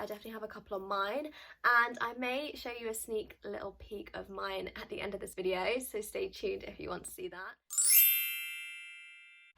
definitely have a couple on mine, and I may show you a sneak little peek of mine at the end of this video, so stay tuned if you want to see that.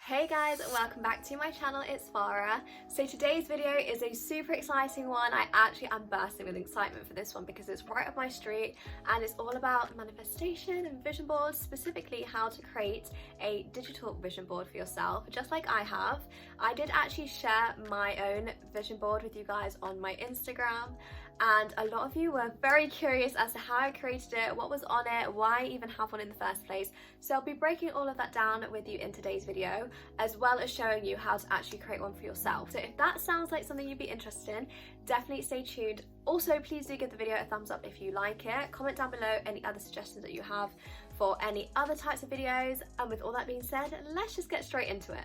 Hey guys, welcome back to my channel. It's Farah. So today's video is a super exciting one. I actually am bursting with excitement for this one because it's right up my street and it's all about manifestation and vision boards, specifically how to create a digital vision board for yourself, just like I have. I did actually share my own vision board with you guys on my Instagram, and a lot of you were very curious as to how I created it, what was on it, why I even have one in the first place. So I'll be breaking all of that down with you in today's video, as well as showing you how to actually create one for yourself. So if that sounds like something you'd be interested in, definitely stay tuned. Also, please do give the video a thumbs up if you like it. Comment down below any other suggestions that you have for any other types of videos. And with all that being said, let's just get straight into it.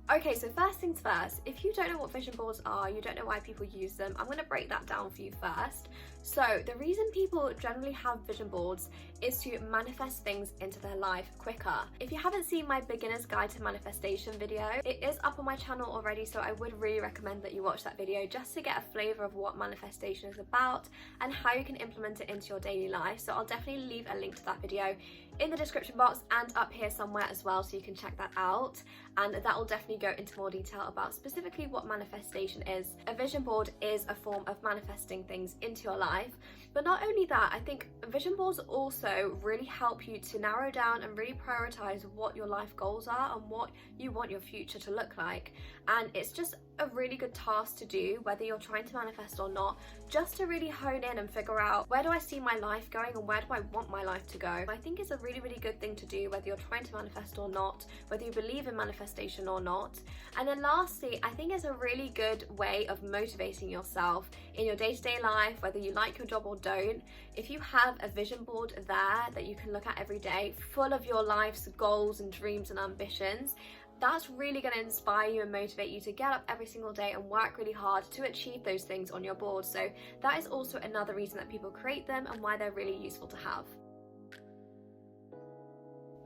Okay, so first things first, if you don't know what vision boards are, you don't know why people use them, I'm going to break that down for you first. So the reason people generally have vision boards is to manifest things into their life quicker. If you haven't seen my beginner's guide to manifestation video, it is up on my channel already, so I would really recommend that you watch that video just to get a flavour of what manifestation is about and how you can implement it into your daily life. So I'll definitely leave a link to that video in the description box and up here somewhere as well, so you can check that out, and that will definitely go into more detail about specifically what manifestation is. A vision board is a form of manifesting things into your life, but not only that, I think vision boards also really help you to narrow down and really prioritize what your life goals are and what you want your future to look like. And it's just a really good task to do, whether you're trying to manifest or not, just to really hone in and figure out, where do I see my life going and where do I want my life to go? I think it's a really good thing to do, whether you're trying to manifest or not, whether you believe in manifestation or not. And then lastly, I think it's a really good way of motivating yourself in your day-to-day life, whether you like your job or don't. If you have a vision board there that you can look at every day, full of your life's goals and dreams and ambitions, that's really going to inspire you and motivate you to get up every single day and work really hard to achieve those things on your board. So that is also another reason that people create them and why they're really useful to have.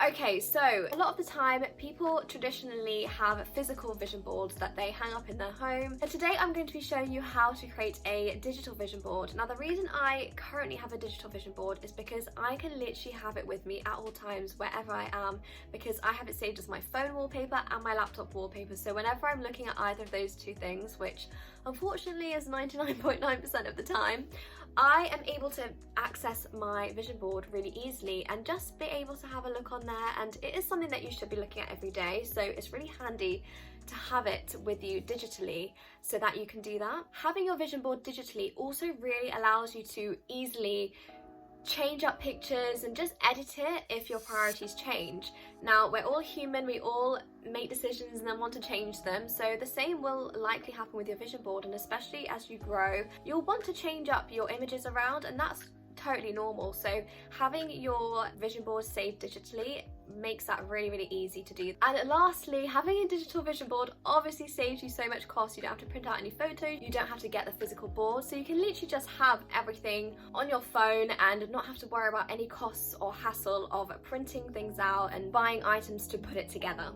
Okay, so a lot of the time people traditionally have physical vision boards that they hang up in their home, but today I'm going to be showing you how to create a digital vision board. Now, the reason I currently have a digital vision board is because I can literally have it with me at all times wherever I am, because I have it saved as my phone wallpaper and my laptop wallpaper. So whenever I'm looking at either of those two things, which unfortunately is 99.9% of the time, I am able to access my vision board really easily and just be able to have a look on there, and it is something that you should be looking at every day, so it's really handy to have it with you digitally so that you can do that. Having your vision board digitally also really allows you to easily change up pictures and just edit it if your priorities change. Now, we're all human, we all make decisions and then want to change them, so the same will likely happen with your vision board, and especially as you grow, you'll want to change up your images around, and that's totally normal. So having your vision board saved digitally makes that really easy to do. And lastly, having a digital vision board obviously saves you so much cost. You don't have to print out any photos, you don't have to get the physical board, so you can literally just have everything on your phone and not have to worry about any costs or hassle of printing things out and buying items to put it together.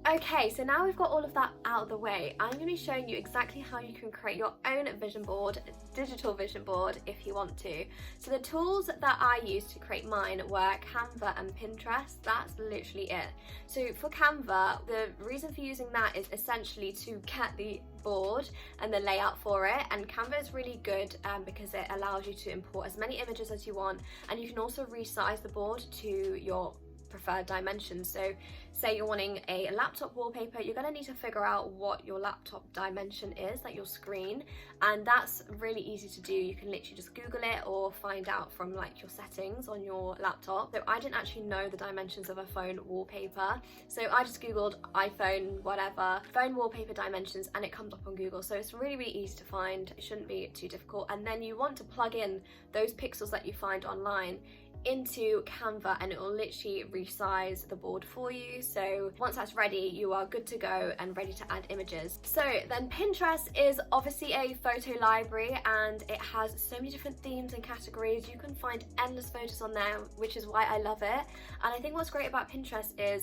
Okay, so now we've got all of that out of the way, I'm going to be showing you exactly how you can create your own vision board, digital vision board, if you want to. So the tools that I used to create mine were Canva and Pinterest. That's literally it. So for Canva, the reason for using that is essentially to get the board and the layout for it, and Canva is really good because it allows you to import as many images as you want, and you can also resize the board to your preferred dimensions. So say you're wanting a laptop wallpaper, you're going to need to figure out what your laptop dimension is, like your screen, and that's really easy to do. You can literally just Google it or find out from like your settings on your laptop. So I didn't actually know the dimensions of a phone wallpaper, so I just Googled iPhone whatever phone wallpaper dimensions and it comes up on Google. So it's really easy to find, it shouldn't be too difficult. And then you want to plug in those pixels that you find online into Canva and it will literally resize the board for you. So once that's ready, you are good to go and ready to add images. So then Pinterest is obviously a photo library and it has so many different themes and categories. You can find endless photos on there, which is why I love it. And I think what's great about Pinterest is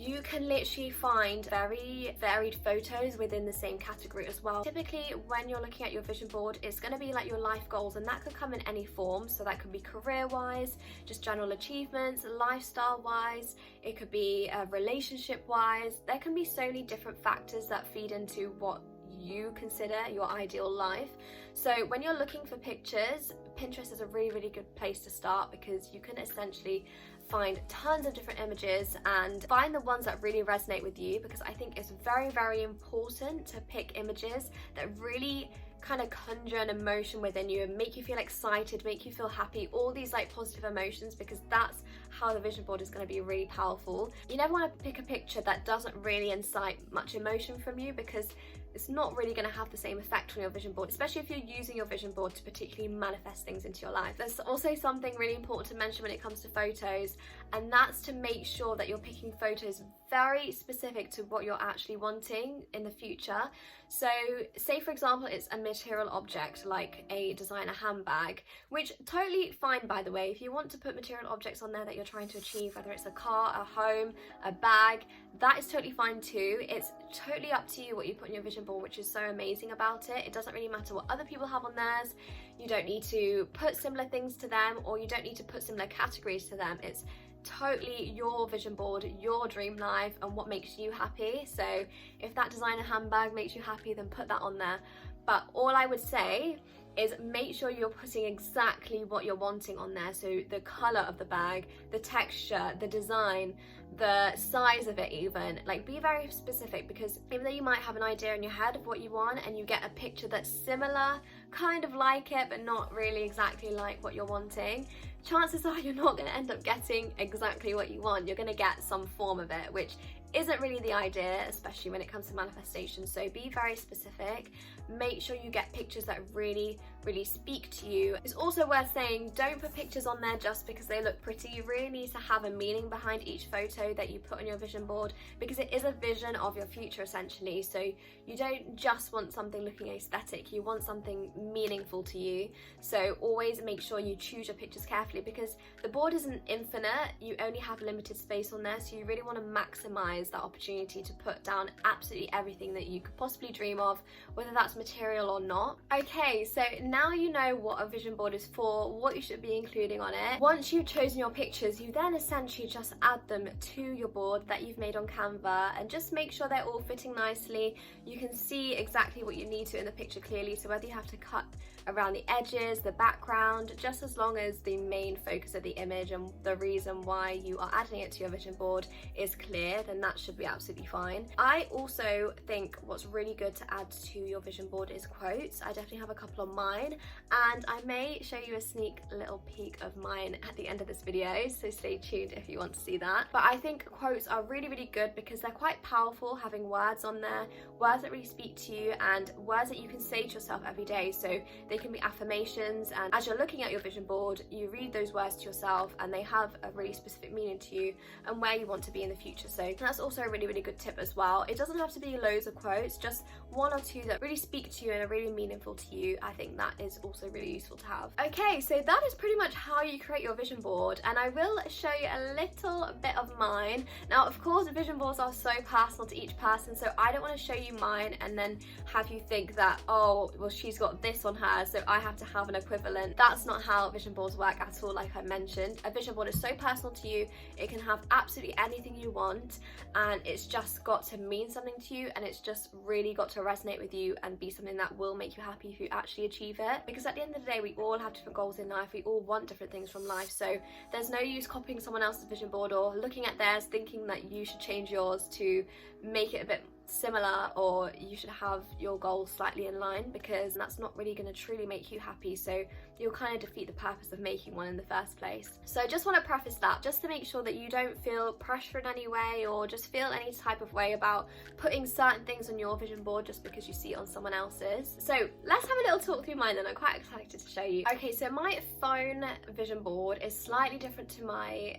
You can literally find very varied photos within the same category as well. Typically, when you're looking at your vision board, it's going to be like your life goals, and that could come in any form. So that could be career-wise, just general achievements, lifestyle-wise, it could be relationship-wise. There can be so many different factors that feed into what you consider your ideal life. So when you're looking for pictures, Pinterest is a really good place to start, because you can essentially find tons of different images and find the ones that really resonate with you, because I think it's very important to pick images that really kind of conjure an emotion within you and make you feel excited, make you feel happy, all these like positive emotions, because that's how the vision board is going to be really powerful. You never want to pick a picture that doesn't really incite much emotion from you, because it's not really going to have the same effect on your vision board, especially if you're using your vision board to particularly manifest things into your life. There's also something really important to mention when it comes to photos, and that's to make sure that you're picking photos very specific to what you're actually wanting in the future. So say for example it's a material object like a designer handbag, which totally fine by the way. If you want to put material objects on there that you're trying to achieve, whether it's a car, a home, a bag, that is totally fine too. It's totally up to you what you put on your vision board, which is so amazing about it. It doesn't really matter what other people have on theirs. You don't need to put similar things to them, or you don't need to put similar categories to them. It's totally your vision board, your dream life, and what makes you happy. So if that designer handbag makes you happy, then put that on there. But all I would say is make sure you're putting exactly what you're wanting on there. So the color of the bag, the texture, the design, the size of it even. Like, be very specific, because even though you might have an idea in your head of what you want and you get a picture that's similar, kind of like it, but not really exactly like what you're wanting, chances are you're not going to end up getting exactly what you want. You're going to get some form of it, which isn't really the idea, especially when it comes to manifestation. So be very specific. Make sure you get pictures that really speak to you. It's also worth saying, don't put pictures on there just because they look pretty. You really need to have a meaning behind each photo that you put on your vision board, because it is a vision of your future essentially. So you don't just want something looking aesthetic, you want something meaningful to you. So always make sure you choose your pictures carefully, because the board isn't infinite, you only have limited space on there. So you really want to maximize that opportunity to put down absolutely everything that you could possibly dream of, whether that's material or not. Okay, so now you know what a vision board is for, what you should be including on it. Once you've chosen your pictures, you then essentially just add them to your board that you've made on Canva, and just make sure they're all fitting nicely. You can see exactly what you need to in the picture clearly, so whether you have to cut around the edges, the background, just as long as the main focus of the image and the reason why you are adding it to your vision board is clear, then that should be absolutely fine. I also think what's really good to add to your vision board is quotes. I definitely have a couple on mine, and I may show you a sneak little peek of mine at the end of this video, so stay tuned if you want to see that. But I think quotes are really good because they're quite powerful, having words on there, words that really speak to you and words that you can say to yourself every day. So they can be affirmations, and as you're looking at your vision board, you read those words to yourself and they have a really specific meaning to you and where you want to be in the future. So that's also a really good tip as well. It doesn't have to be loads of quotes, just one or two that really speak to you and are really meaningful to you. I think that is also really useful to have. Okay, so that is pretty much how you create your vision board, and I will show you a little bit of mine. Now, of course, vision boards are so personal to each person, so I don't want to show you mine and then have you think that, oh, well, she's got this on hers, so I have to have an equivalent. That's not how vision boards work at all. Like I mentioned, a vision board is so personal to you. It can have absolutely anything you want, and it's just got to mean something to you, and it's just really got to resonate with you and be something that will make you happy if you actually achieve it. Because at the end of the day, we all have different goals in life, we all want different things from life, so there's no use copying someone else's vision board or looking at theirs thinking that you should change yours to make it a bit similar, or you should have your goals slightly in line, because that's not really going to truly make you happy. So you'll kind of defeat the purpose of making one in the first place. So I just want to preface that just to make sure that you don't feel pressure in any way, or just feel any type of way about putting certain things on your vision board just because you see it on someone else's. So let's have a little talk through mine, and I'm quite excited to show you. Okay, so my phone vision board is slightly different to my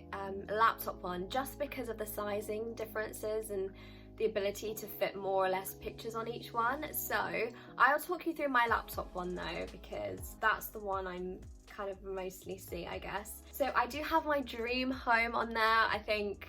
laptop one, just because of the sizing differences and the ability to fit more or less pictures on each one. So I'll talk you through my laptop one though, because that's the one I'm kind of mostly see, I guess. So I do have my dream home on there. I think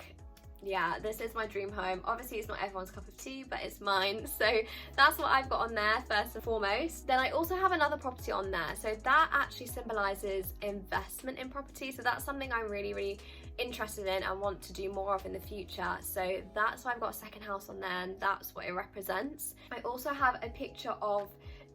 yeah, this is my dream home. Obviously it's not everyone's cup of tea, but it's mine, so that's what I've got on there first and foremost. Then I also have another property on there, so that actually symbolises investment in property, so that's something I'm really interested in and want to do more of in the future. So that's why I've got a second house on there, and that's what it represents. I also have a picture of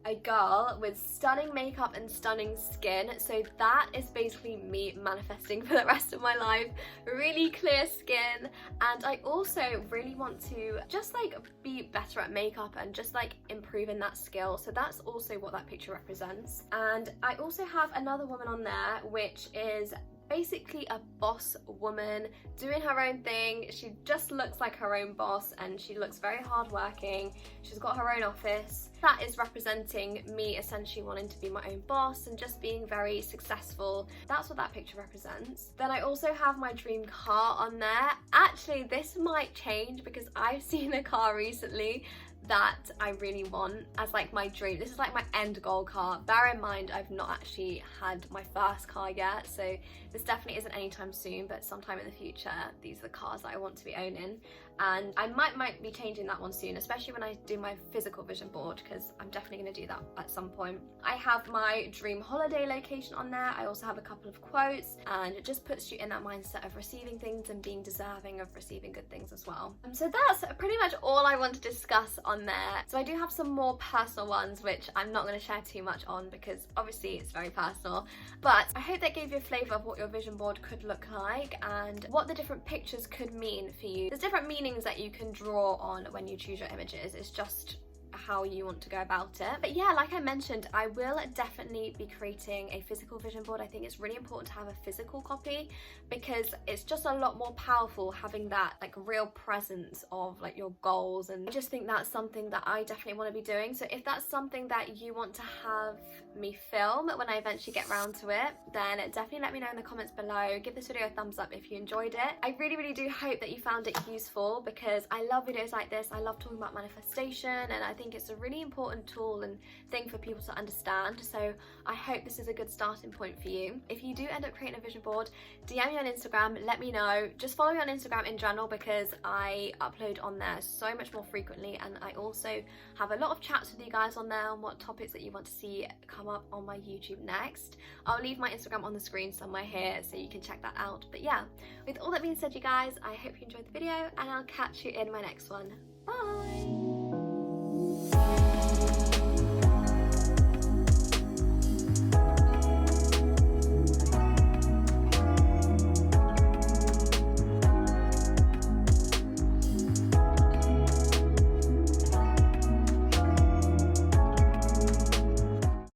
a girl with stunning makeup and stunning skin, so that is basically me manifesting for the rest of my life. Really clear skin, and I also really want to just like be better at makeup and just like improve in that skill, so that's also what that picture represents. And I also have another woman on there which is basically a boss woman doing her own thing. She just looks like her own boss, and she looks very hardworking. She's got her own office. That is representing me essentially wanting to be my own boss and just being very successful. That's what that picture represents. Then I also have my dream car on there. Actually, this might change because I've seen a car recently that I really want as like my dream. This is like my end goal car. Bear in mind, I've not actually had my first car yet, so this definitely isn't anytime soon, but sometime in the future, these are the cars that I want to be owning. And I might be changing that one soon, especially when I do my physical vision board, because I'm definitely going to do that at some point. I have my dream holiday location on there. I also have a couple of quotes, and it just puts you in that mindset of receiving things and being deserving of receiving good things as well. So that's pretty much all I want to discuss on there. So I do have some more personal ones which I'm not going to share too much on because obviously it's very personal, but I hope that gave you a flavour of what your vision board could look like and what the different pictures could mean for you. There's different meanings that you can draw on when you choose your images. It's just how you want to go about it. But yeah, like I mentioned, I will definitely be creating a physical vision board. I think it's really important to have a physical copy because it's just a lot more powerful having that like real presence of like your goals, and I just think that's something that I definitely want to be doing. So if that's something that you want to have me film when I eventually get around to it, then definitely let me know in the comments below. Give this video a thumbs up if you enjoyed it. I really do hope that you found it useful because I love videos like this. I love talking about manifestation, and I think it's a really important tool and thing for people to understand. So I hope this is a good starting point for you. If you do end up creating a vision board, DM me on Instagram, let me know. Just follow me on Instagram in general because I upload on there so much more frequently, and I also have a lot of chats with you guys on there on what topics that you want to see come up on my YouTube next. I'll leave my Instagram on the screen somewhere here so you can check that out. But yeah, with all that being said, you guys, I hope you enjoyed the video, and I'll catch you in my next one. Bye!